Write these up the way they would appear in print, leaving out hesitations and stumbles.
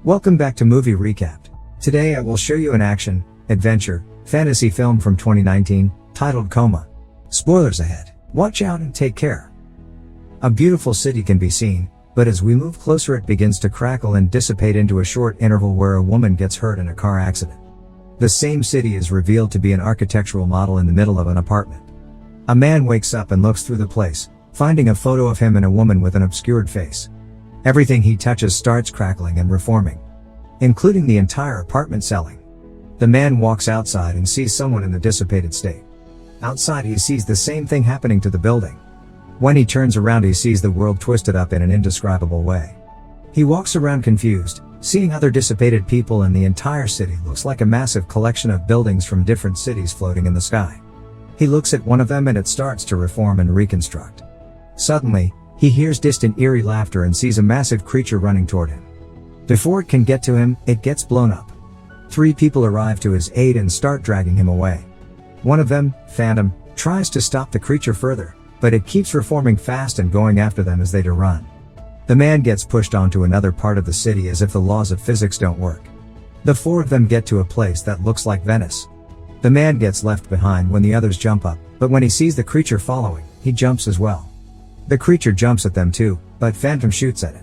Welcome back to Movie Recapped. Today I will show you an action, adventure, fantasy film from 2019, titled Coma. Spoilers ahead. Watch out and take care. A beautiful city can be seen, but as we move closer it begins to crackle and dissipate into a short interval where a woman gets hurt in a car accident. The same city is revealed to be an architectural model in the middle of an apartment. A man wakes up and looks through the place, finding a photo of him and a woman with an obscured face. Everything he touches starts crackling and reforming, including the entire apartment ceiling. The man walks outside and sees someone in the dissipated state. Outside he sees the same thing happening to the building. When he turns around he sees the world twisted up in an indescribable way. He walks around confused, seeing other dissipated people, and the entire city looks like a massive collection of buildings from different cities floating in the sky. He looks at one of them and it starts to reform and reconstruct. Suddenly, he hears distant eerie laughter and sees a massive creature running toward him. Before it can get to him, it gets blown up. 3 people arrive to his aid and start dragging him away. One of them, Phantom, tries to stop the creature further, but it keeps reforming fast and going after them as they run. The man gets pushed onto another part of the city as if the laws of physics don't work. The 4 of them get to a place that looks like Venice. The man gets left behind when the others jump up, but when he sees the creature following, he jumps as well. The creature jumps at them too, but Phantom shoots at it.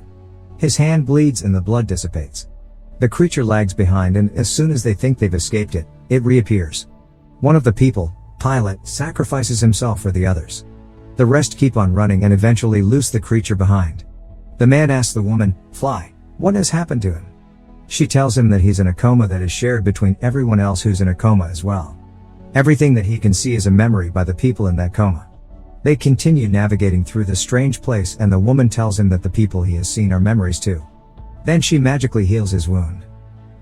His hand bleeds and the blood dissipates. The creature lags behind, and as soon as they think they've escaped it, it reappears. One of the people, Pilot, sacrifices himself for the others. The rest keep on running and eventually loose the creature behind. The man asks the woman, Fly, what has happened to him? She tells him that he's in a coma that is shared between everyone else who's in a coma as well. Everything that he can see is a memory by the people in that coma. They continue navigating through this strange place, and the woman tells him that the people he has seen are memories too. Then she magically heals his wound.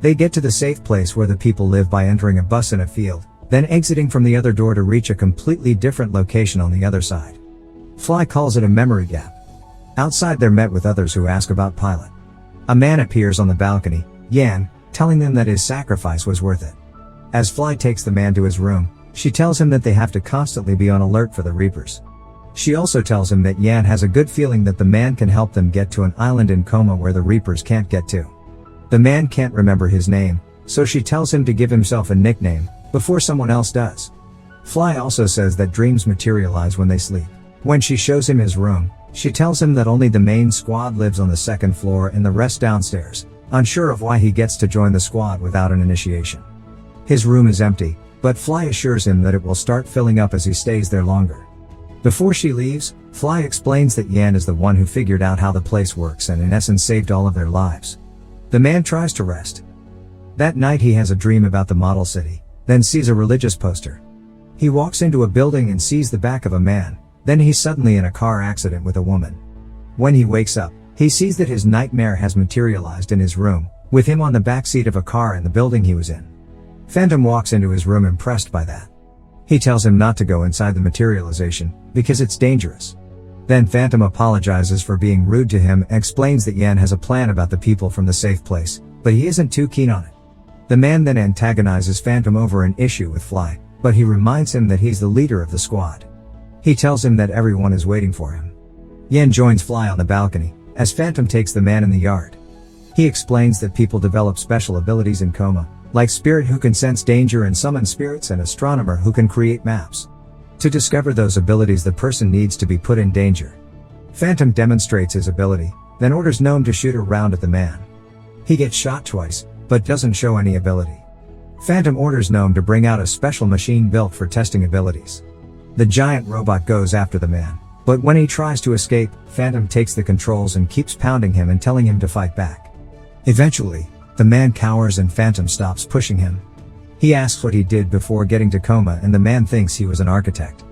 They get to the safe place where the people live by entering a bus in a field, then exiting from the other door to reach a completely different location on the other side. Fly calls it a memory gap. Outside they're met with others who ask about Pilot. A man appears on the balcony, Yan, telling them that his sacrifice was worth it. As Fly takes the man to his room, she tells him that they have to constantly be on alert for the Reapers. She also tells him that Yan has a good feeling that the man can help them get to an island in Coma where the Reapers can't get to. The man can't remember his name, so she tells him to give himself a nickname, before someone else does. Fly also says that dreams materialize when they sleep. When she shows him his room, she tells him that only the main squad lives on the 2nd floor and the rest downstairs, unsure of why he gets to join the squad without an initiation. His room is empty, but Fly assures him that it will start filling up as he stays there longer. Before she leaves, Fly explains that Yan is the one who figured out how the place works and in essence saved all of their lives. The man tries to rest. That night he has a dream about the model city, then sees a religious poster. He walks into a building and sees the back of a man, then he's suddenly in a car accident with a woman. When he wakes up, he sees that his nightmare has materialized in his room, with him on the back seat of a car in the building he was in. Phantom walks into his room impressed by that. He tells him not to go inside the materialization, because it's dangerous. Then Phantom apologizes for being rude to him and explains that Yan has a plan about the people from the safe place, but he isn't too keen on it. The man then antagonizes Phantom over an issue with Fly, but he reminds him that he's the leader of the squad. He tells him that everyone is waiting for him. Yan joins Fly on the balcony, as Phantom takes the man in the yard. He explains that people develop special abilities in Coma, like Spirit who can sense danger and summon spirits, and Astronomer who can create maps. To discover those abilities the person needs to be put in danger. Phantom demonstrates his ability, then orders Gnome to shoot a round at the man. He gets shot twice, but doesn't show any ability. Phantom orders Gnome to bring out a special machine built for testing abilities. The giant robot goes after the man, but when he tries to escape, Phantom takes the controls and keeps pounding him and telling him to fight back. Eventually, the man cowers and Phantom stops pushing him. He asks what he did before getting to Coma, and the man thinks he was an architect.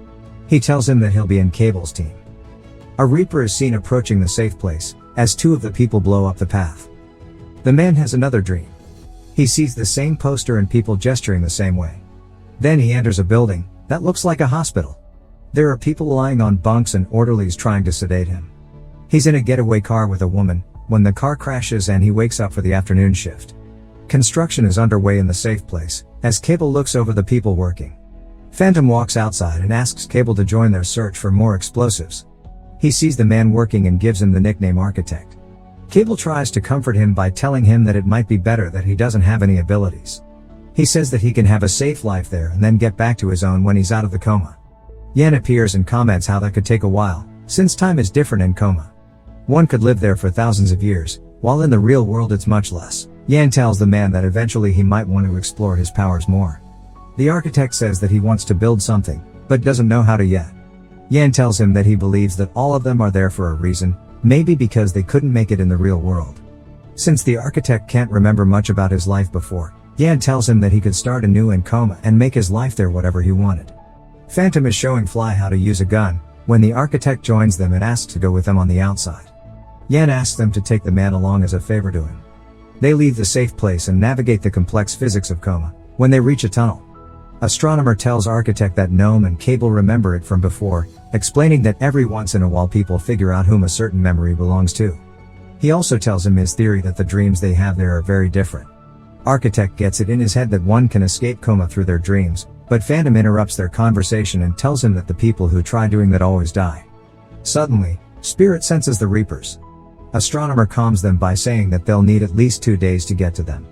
He tells him that he'll be in Cable's team. A Reaper is seen approaching the safe place, as 2 of the people blow up the path. The man has another dream. He sees the same poster and people gesturing the same way. Then he enters a building that looks like a hospital. There are people lying on bunks and orderlies trying to sedate him. He's in a getaway car with a woman, when the car crashes and he wakes up for the afternoon shift. Construction is underway in the safe place, as Cable looks over the people working. Phantom walks outside and asks Cable to join their search for more explosives. He sees the man working and gives him the nickname Architect. Cable tries to comfort him by telling him that it might be better that he doesn't have any abilities. He says that he can have a safe life there and then get back to his own when he's out of the coma. Yan appears and comments how that could take a while, since time is different in coma. One could live there for thousands of years, while in the real world it's much less. Yan tells the man that eventually he might want to explore his powers more. The architect says that he wants to build something, but doesn't know how to yet. Yan tells him that he believes that all of them are there for a reason, maybe because they couldn't make it in the real world. Since the architect can't remember much about his life before, Yan tells him that he could start anew in Coma and make his life there whatever he wanted. Phantom is showing Fly how to use a gun, when the architect joins them and asks to go with them on the outside. Yan asks them to take the man along as a favor to him. They leave the safe place and navigate the complex physics of Coma. When they reach a tunnel, Astronomer tells Architect that Gnome and Cable remember it from before, explaining that every once in a while people figure out whom a certain memory belongs to. He also tells him his theory that the dreams they have there are very different. Architect gets it in his head that one can escape Coma through their dreams, but Phantom interrupts their conversation and tells him that the people who try doing that always die. Suddenly, Spirit senses the Reapers. Astronomer calms them by saying that they'll need at least 2 days to get to them.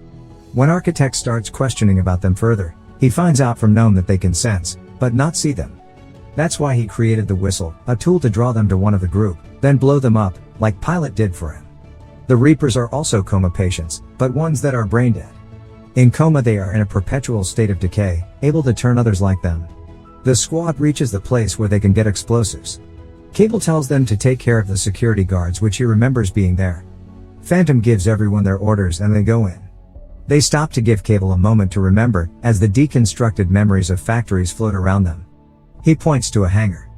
When Architect starts questioning about them further, he finds out from Gnome that they can sense, but not see them. That's why he created the whistle, a tool to draw them to one of the group, then blow them up, like Pilot did for him. The Reapers are also coma patients, but ones that are brain dead. In coma they are in a perpetual state of decay, able to turn others like them. The squad reaches the place where they can get explosives. Cable tells them to take care of the security guards, which he remembers being there. Phantom gives everyone their orders and they go in. They stop to give Cable a moment to remember, as the deconstructed memories of factories float around them. He points to a hangar.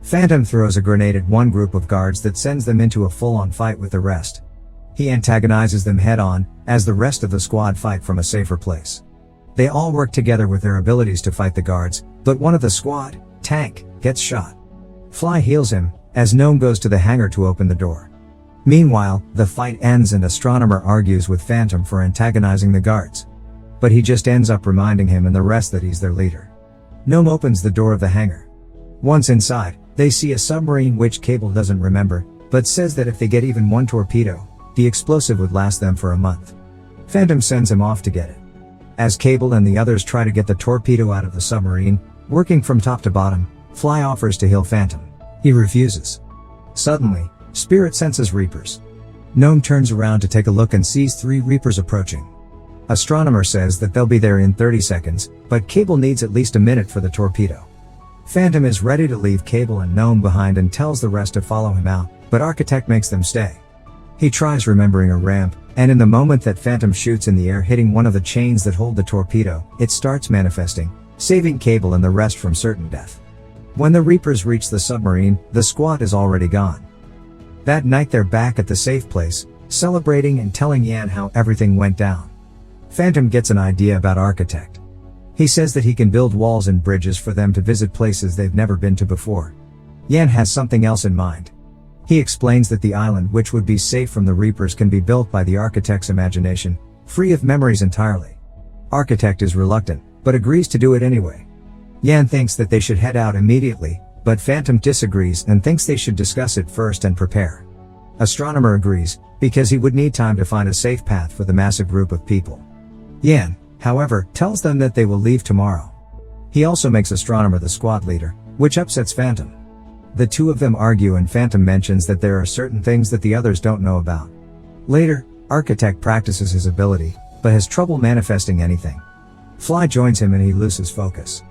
Phantom throws a grenade at one group of guards that sends them into a full-on fight with the rest. He antagonizes them head-on, as the rest of the squad fight from a safer place. They all work together with their abilities to fight the guards, but one of the squad, Tank, gets shot. Fly heals him, as Gnome goes to the hangar to open the door. Meanwhile, the fight ends and Astronomer argues with Phantom for antagonizing the guards. But he just ends up reminding him and the rest that he's their leader. Gnome opens the door of the hangar. Once inside, they see a submarine which Cable doesn't remember, but says that if they get even one torpedo, the explosive would last them for a month. Phantom sends him off to get it. As Cable and the others try to get the torpedo out of the submarine, working from top to bottom, Fly offers to heal Phantom. He refuses. Suddenly, Spirit senses Reapers. Gnome turns around to take a look and sees 3 Reapers approaching. Astronomer says that they'll be there in 30 seconds, but Cable needs at least a minute for the torpedo. Phantom is ready to leave Cable and Gnome behind and tells the rest to follow him out, but Architect makes them stay. He tries remembering a ramp, and in the moment that Phantom shoots in the air hitting one of the chains that hold the torpedo, it starts manifesting, saving Cable and the rest from certain death. When the Reapers reach the submarine, the squad is already gone. That night they're back at the safe place, celebrating and telling Yan how everything went down. Phantom gets an idea about Architect. He says that he can build walls and bridges for them to visit places they've never been to before. Yan has something else in mind. He explains that the island which would be safe from the Reapers can be built by the Architect's imagination, free of memories entirely. Architect is reluctant, but agrees to do it anyway. Yan thinks that they should head out immediately, but Phantom disagrees and thinks they should discuss it first and prepare. Astronomer agrees, because he would need time to find a safe path for the massive group of people. Yan, however, tells them that they will leave tomorrow. He also makes Astronomer the squad leader, which upsets Phantom. The two of them argue and Phantom mentions that there are certain things that the others don't know about. Later, Architect practices his ability, but has trouble manifesting anything. Fly joins him and he loses focus.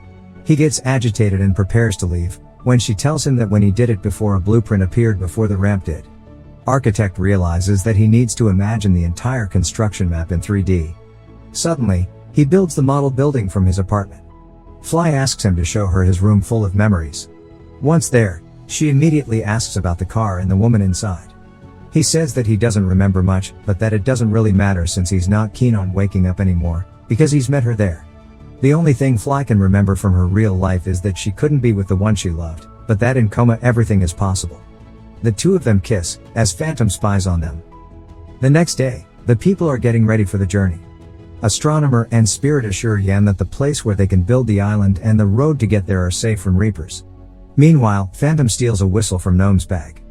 He gets agitated and prepares to leave, when she tells him that when he did it before a blueprint appeared before the ramp did. Architect realizes that he needs to imagine the entire construction map in 3D. Suddenly, he builds the model building from his apartment. Fly asks him to show her his room full of memories. Once there, she immediately asks about the car and the woman inside. He says that he doesn't remember much, but that it doesn't really matter since he's not keen on waking up anymore, because he's met her there. The only thing Fly can remember from her real life is that she couldn't be with the one she loved, but that in Coma everything is possible. The two of them kiss, as Phantom spies on them. The next day, the people are getting ready for the journey. Astronomer and Spirit assure Yan that the place where they can build the island and the road to get there are safe from Reapers. Meanwhile, Phantom steals a whistle from Gnome's bag.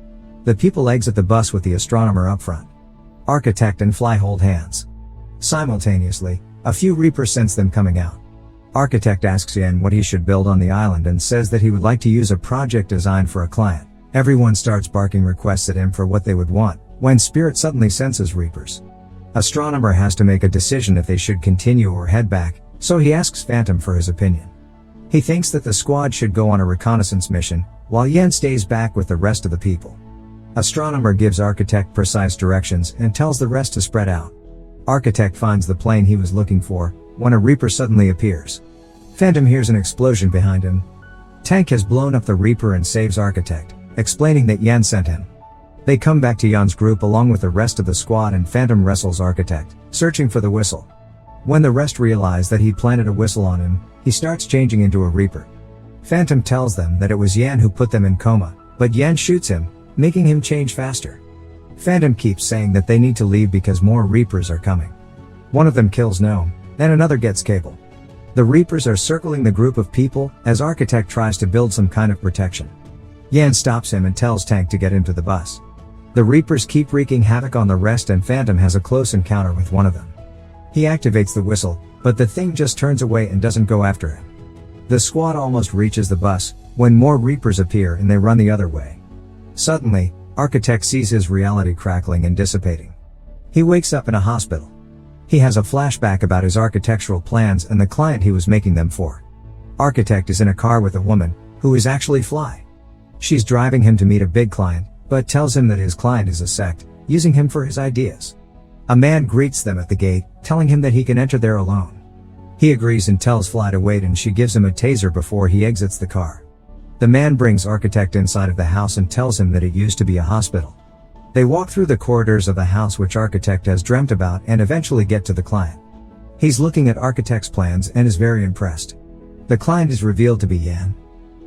The people exit the bus with the Astronomer up front. Architect and Fly hold hands. Simultaneously, a few Reapers sense them coming out. Architect asks Yan what he should build on the island and says that he would like to use a project design for a client. Everyone starts barking requests at him for what they would want, when Spirit suddenly senses Reapers. Astronomer has to make a decision if they should continue or head back, so he asks Phantom for his opinion. He thinks that the squad should go on a reconnaissance mission, while Yan stays back with the rest of the people. Astronomer gives Architect precise directions and tells the rest to spread out. Architect finds the plane he was looking for, when a Reaper suddenly appears. Phantom hears an explosion behind him. Tank has blown up the Reaper and saves Architect, explaining that Yan sent him. They come back to Yan's group along with the rest of the squad and Phantom wrestles Architect, searching for the whistle. When the rest realize that he planted a whistle on him, he starts changing into a Reaper. Phantom tells them that it was Yan who put them in coma, but Yan shoots him, making him change faster. Phantom keeps saying that they need to leave because more Reapers are coming. One of them kills Gnome, then another gets Cable. The Reapers are circling the group of people as Architect tries to build some kind of protection. Yan stops him and tells Tank to get into the bus. The Reapers keep wreaking havoc on the rest and Phantom has a close encounter with one of them. He activates the whistle, but the thing just turns away and doesn't go after him. The squad almost reaches the bus, when more Reapers appear and they run the other way. Suddenly, Architect sees his reality crackling and dissipating. He wakes up in a hospital. He has a flashback about his architectural plans and the client he was making them for. Architect is in a car with a woman, who is actually Fly. She's driving him to meet a big client, but tells him that his client is a sect, using him for his ideas. A man greets them at the gate, telling him that he can enter there alone. He agrees and tells Fly to wait and she gives him a taser before he exits the car. The man brings Architect inside of the house and tells him that it used to be a hospital. They walk through the corridors of the house which Architect has dreamt about and eventually get to the client. He's looking at Architect's plans and is very impressed. The client is revealed to be Yan.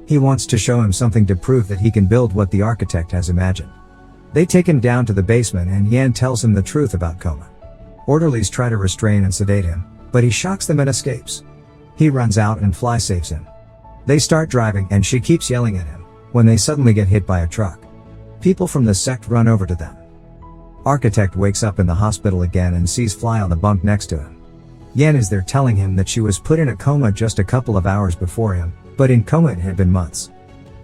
He wants to show him something to prove that he can build what the Architect has imagined. They take him down to the basement and Yan tells him the truth about Coma. Orderlies try to restrain and sedate him, but he shocks them and escapes. He runs out and Fly saves him. They start driving and she keeps yelling at him, when they suddenly get hit by a truck. People from the sect run over to them. Architect wakes up in the hospital again and sees Fly on the bunk next to him. Yan is there telling him that she was put in a coma just a couple of hours before him, but in coma it had been months.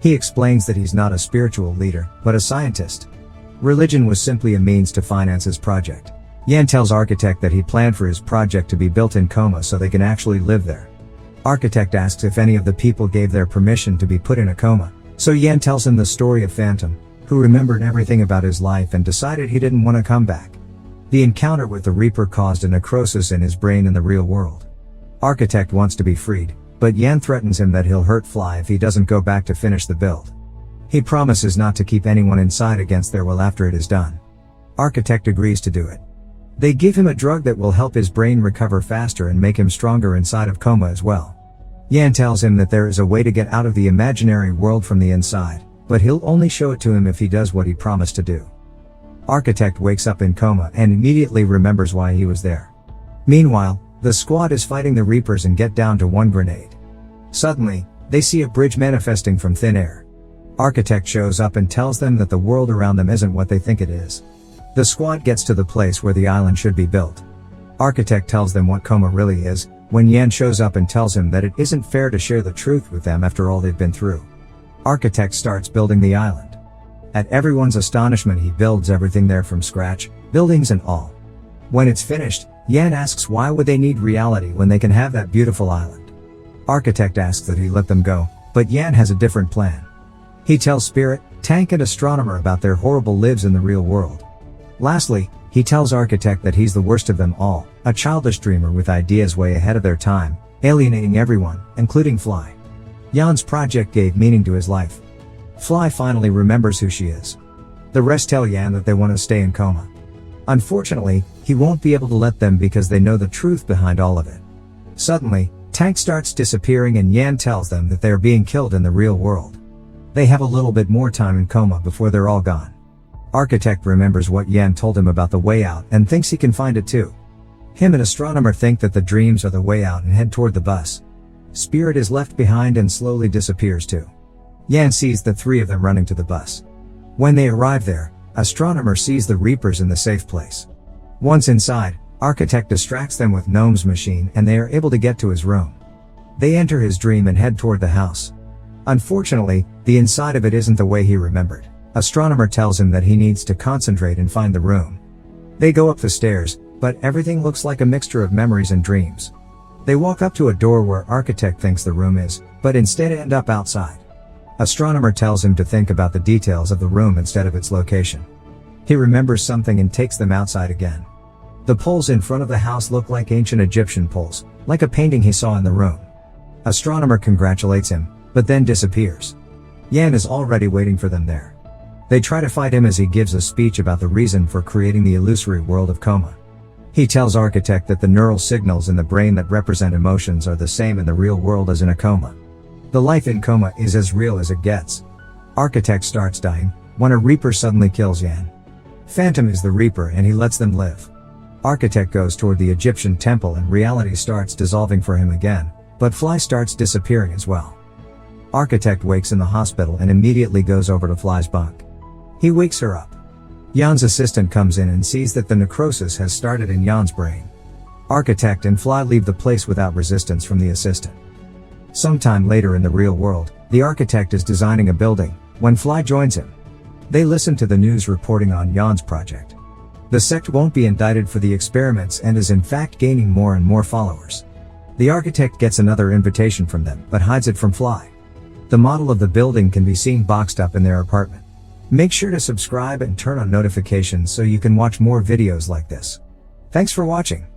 He explains that he's not a spiritual leader, but a scientist. Religion was simply a means to finance his project. Yan tells Architect that he planned for his project to be built in Coma so they can actually live there. Architect asks if any of the people gave their permission to be put in a coma, so Yan tells him the story of Phantom, who remembered everything about his life and decided he didn't want to come back. The encounter with the Reaper caused a necrosis in his brain in the real world. Architect wants to be freed, but Yan threatens him that he'll hurt Fly if he doesn't go back to finish the build. He promises not to keep anyone inside against their will after it is done. Architect agrees to do it. They give him a drug that will help his brain recover faster and make him stronger inside of Coma as well. Yan tells him that there is a way to get out of the imaginary world from the inside, but he'll only show it to him if he does what he promised to do. Architect wakes up in Coma and immediately remembers why he was there. Meanwhile, the squad is fighting the Reapers and get down to one grenade. Suddenly, they see a bridge manifesting from thin air. Architect shows up and tells them that the world around them isn't what they think it is. The squad gets to the place where the island should be built. Architect tells them what Coma really is, when Yan shows up and tells him that it isn't fair to share the truth with them after all they've been through. Architect starts building the island. At everyone's astonishment, he builds everything there from scratch, buildings and all. When it's finished, Yan asks why would they need reality when they can have that beautiful island. Architect asks that he let them go, but Yan has a different plan. He tells Spirit, Tank and Astronomer about their horrible lives in the real world. Lastly, he tells Architect that he's the worst of them all, a childish dreamer with ideas way ahead of their time, alienating everyone, including Fly. Yan's project gave meaning to his life. Fly finally remembers who she is. The rest tell Yan that they want to stay in Coma. Unfortunately, he won't be able to let them because they know the truth behind all of it. Suddenly, Tank starts disappearing and Yan tells them that they are being killed in the real world. They have a little bit more time in Coma before they're all gone. Architect remembers what Yan told him about the way out and thinks he can find it too. Him and Astronomer think that the dreams are the way out and head toward the bus. Spirit is left behind and slowly disappears too. Yan sees the three of them running to the bus. When they arrive there, Astronomer sees the Reapers in the safe place. Once inside, Architect distracts them with Gnome's machine and they are able to get to his room. They enter his dream and head toward the house. Unfortunately, the inside of it isn't the way he remembered. Astronomer tells him that he needs to concentrate and find the room. They go up the stairs, but everything looks like a mixture of memories and dreams. They walk up to a door where Architect thinks the room is, but instead end up outside. Astronomer tells him to think about the details of the room instead of its location. He remembers something and takes them outside again. The poles in front of the house look like ancient Egyptian poles, like a painting he saw in the room. Astronomer congratulates him, but then disappears. Yan is already waiting for them there. They try to fight him as he gives a speech about the reason for creating the illusory world of Coma. He tells Architect that the neural signals in the brain that represent emotions are the same in the real world as in a coma. The life in Coma is as real as it gets. Architect starts dying, when a Reaper suddenly kills Yan. Phantom is the Reaper and he lets them live. Architect goes toward the Egyptian temple and reality starts dissolving for him again, but Fly starts disappearing as well. Architect wakes in the hospital and immediately goes over to Fly's bunk. He wakes her up. Yan's assistant comes in and sees that the necrosis has started in Yan's brain. Architect and Fly leave the place without resistance from the assistant. Sometime later in the real world, the Architect is designing a building, when Fly joins him. They listen to the news reporting on Yan's project. The sect won't be indicted for the experiments and is in fact gaining more and more followers. The Architect gets another invitation from them, but hides it from Fly. The model of the building can be seen boxed up in their apartment. Make sure to subscribe and turn on notifications so you can watch more videos like this. Thanks for watching.